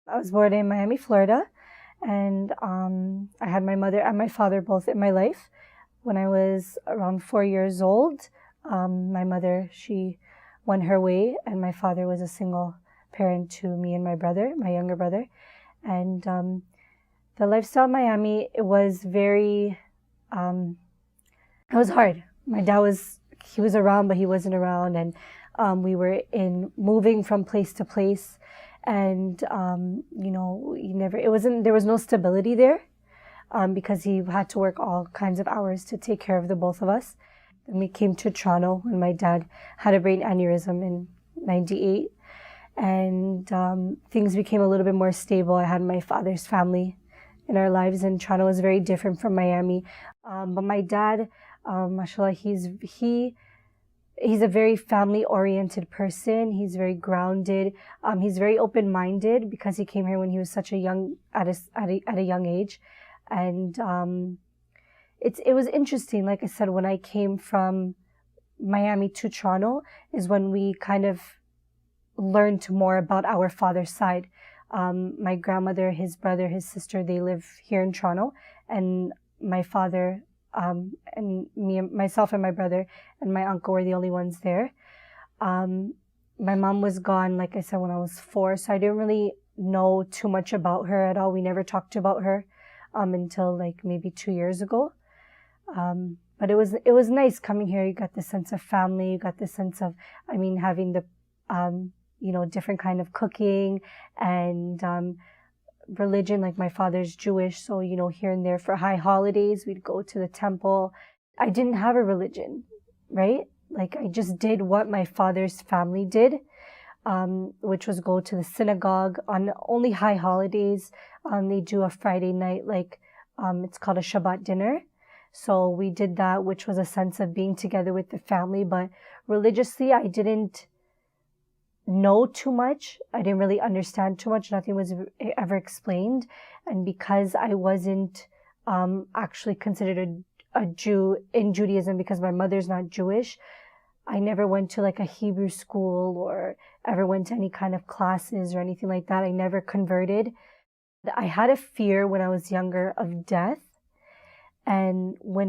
I was born in Miami, Florida, and I had my mother and my father both in my life. When I was around 4 years old, my mother, she went her way, and my father was a single parent to me and my brother, my younger brother. And the lifestyle in Miami, it was very, it was hard. My dad he was around, but he wasn't around. And we were moving from place to place. And, there was no stability there because he had to work all kinds of hours to take care of the both of us. Then we came to Toronto when my dad had a brain aneurysm in 98. And things became a little bit more stable. I had my father's family in our lives, and Toronto was very different from Miami. But my dad, mashallah, he's a very family-oriented person. He's very grounded. He's very open-minded because he came here when he was such a young, at a young age. And it was interesting. Like I said, when I came from Miami to Toronto is when we kind of learned more about our father's side. My grandmother, his brother, his sister, they live here in Toronto, and my father, and myself and my brother and my uncle were the only ones there. My mom was gone, like I said, when I was 4, so I didn't really know too much about her at all. We never talked about her until like maybe 2 years ago. But it was nice coming here. You got the sense of family. You got the sense of, having the, different kind of cooking and religion. Like my father's Jewish, so here and there for high holidays we'd go to the temple. I didn't have a religion, right? Like I just did what my father's family did, which was go to the synagogue on only high holidays. They do a Friday night, like it's called a Shabbat dinner. So we did that, which was a sense of being together with the family. But religiously, I didn't know too much. I didn't really understand too much. Nothing was ever explained. And because I wasn't actually considered a Jew in Judaism, because my mother's not Jewish, I never went to like a Hebrew school or ever went to any kind of classes or anything like that. I never converted. I had a fear when I was younger of death. And when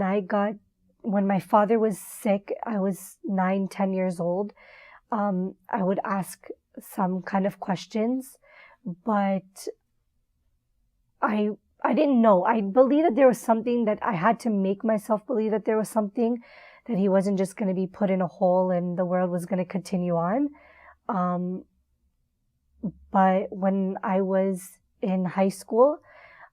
my father was sick, I was 9, 10 years old. I would ask some kind of questions, but I didn't know. I believed that there was something, that I had to make myself believe that there was something, that he wasn't just going to be put in a hole and the world was going to continue on. But when I was in high school,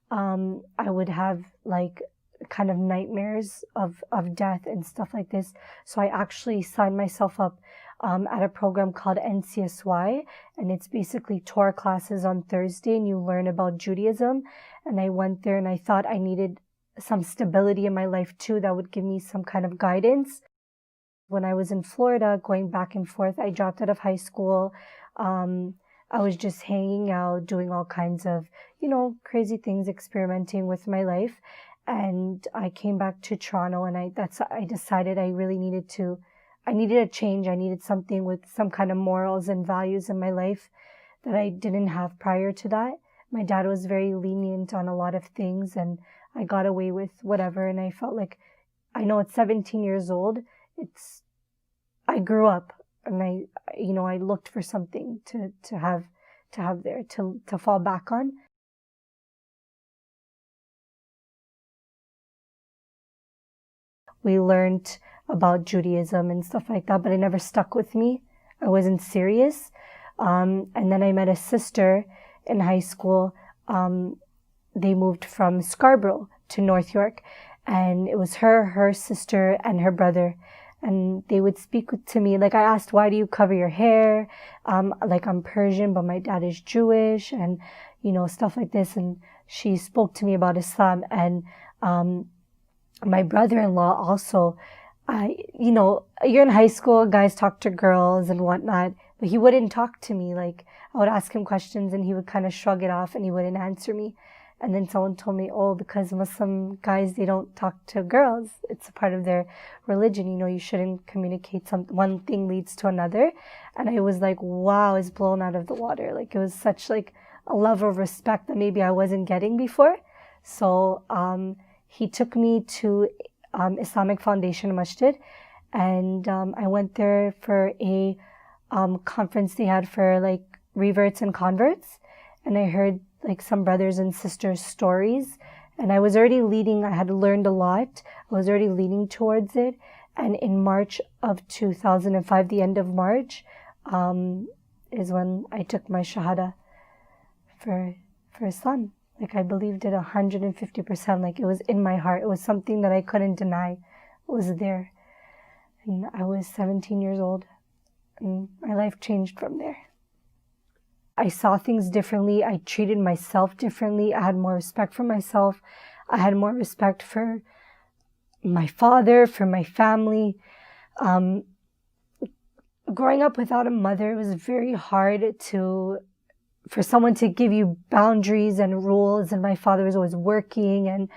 I would have like kind of nightmares of death and stuff like this. So I actually signed myself up at a program called NCSY, and it's basically Torah classes on Thursday, and you learn about Judaism. And I went there, and I thought I needed some stability in my life too that would give me some kind of guidance. When I was in Florida, going back and forth, I dropped out of high school. I was just hanging out, doing all kinds of, crazy things, experimenting with my life. And I came back to Toronto, and I decided I really needed a change. I needed something with some kind of morals and values in my life that I didn't have prior to that. My dad was very lenient on a lot of things, and I got away with whatever. And I felt like, I know at 17 years old, I grew up, and I looked for something to have there, to fall back on. We learned about Judaism and stuff like that, but it never stuck with me. I wasn't serious. And then I met a sister in high school. They moved from Scarborough to North York, and it was her sister, and her brother. And they would speak to me. Like I asked, why do you cover your hair? Like I'm Persian, but my dad is Jewish, and, stuff like this. And she spoke to me about Islam. And my brother-in-law also, you're in high school, guys talk to girls and whatnot, but he wouldn't talk to me. Like I would ask him questions and he would kind of shrug it off and he wouldn't answer me. And then someone told me, because Muslim guys, they don't talk to girls. It's a part of their religion. You shouldn't communicate. One thing leads to another. And I was like, wow, it's blown out of the water. Like it was such like a level of respect that maybe I wasn't getting before. So he took me to Islamic Foundation Masjid, and I went there for a conference they had for like reverts and converts, and I heard like some brothers and sisters' stories, and I was already leading. I had learned a lot. I was already leaning towards it, and in March of 2005, the end of March, is when I took my shahada for Islam. Like I believed it 150%. Like it was in my heart. It was something that I couldn't deny. It was there. And I was 17 years old, and my life changed from there. I saw things differently. I treated myself differently. I had more respect for myself. I had more respect for my father, for my family. Growing up without a mother, it was very hard for someone to give you boundaries and rules. And my father was always working, and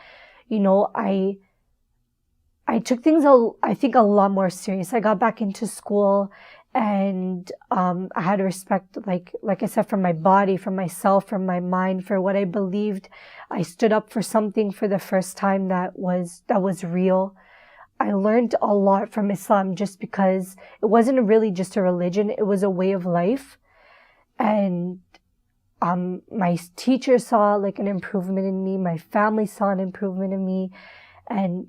I took things, I think, a lot more serious. I got back into school, and I had respect, like I said, for my body, for myself, for my mind, for what I believed. I stood up for something for the first time that was real. I learned a lot from Islam just because it wasn't really just a religion. It was a way of life. And my teacher saw like an improvement in me. My family saw an improvement in me. And,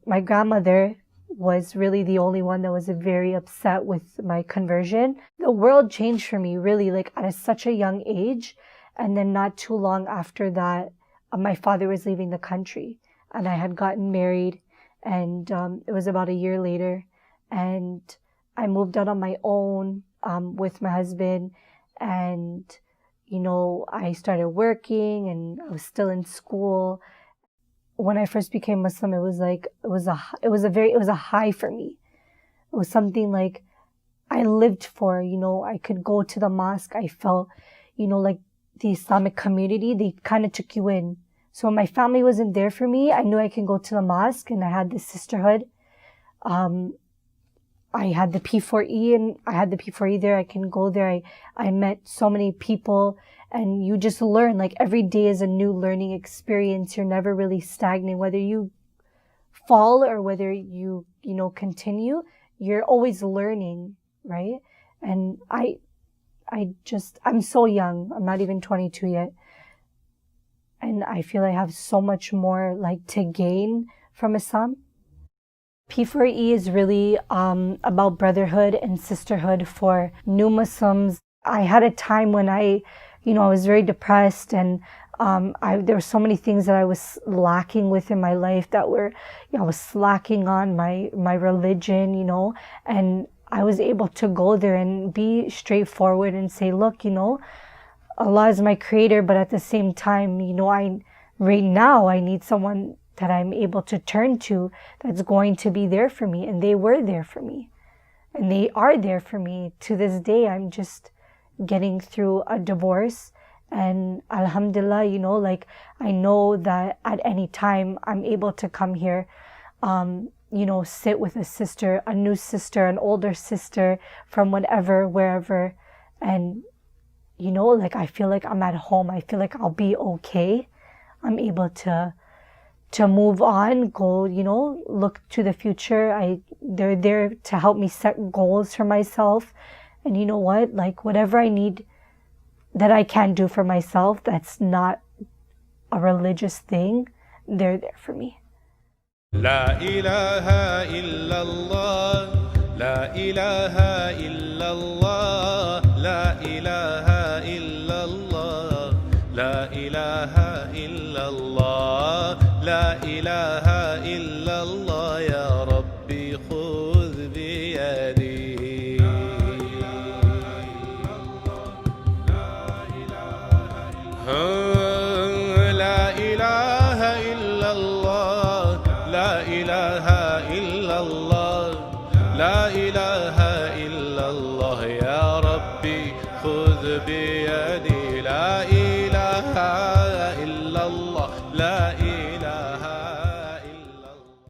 my grandmother was really the only one that was very upset with my conversion. The world changed for me really like at such a young age. And then not too long after that, my father was leaving the country, and I had gotten married, and it was about a year later, and I moved out on my own with my husband, and I started working, and I was still in school. When I first became Muslim, it was a high for me. It was something like I lived for. I could go to the mosque. I felt, like the Islamic community, they kind of took you in. So when my family wasn't there for me, I knew I could go to the mosque, and I had this sisterhood. I had the P4E, and I had the P4E there. I can go there. I met so many people, and you just learn. Like every day is a new learning experience. You're never really stagnant. Whether you fall or whether you continue, you're always learning, right? And I'm so young. I'm not even 22 yet. And I feel I have so much more like to gain from Islam. P4E is really about brotherhood and sisterhood for new Muslims. I had a time when I was very depressed, and there were so many things that I was lacking with in my life that were, I was slacking on my religion, and I was able to go there and be straightforward and say, look, Allah is my creator, but at the same time, right now I need someone that I'm able to turn to that's going to be there for me. And they were there for me. And they are there for me. To this day, I'm just getting through a divorce. And alhamdulillah, I know that at any time I'm able to come here, sit with a sister, a new sister, an older sister from whatever, wherever. And, I feel like I'm at home. I feel like I'll be okay. I'm able to move on, go, look to the future. They're there to help me set goals for myself. And you know what? Like whatever I need that I can do for myself, that's not a religious thing, they're there for me. La ilaha illallah, la ilaha illallah, la ilaha illallah, la ilaha illallah, la ilaha illallah, ya Rabbi khudh biyadi. La ilaha illallah, ya Rabbi khudh bi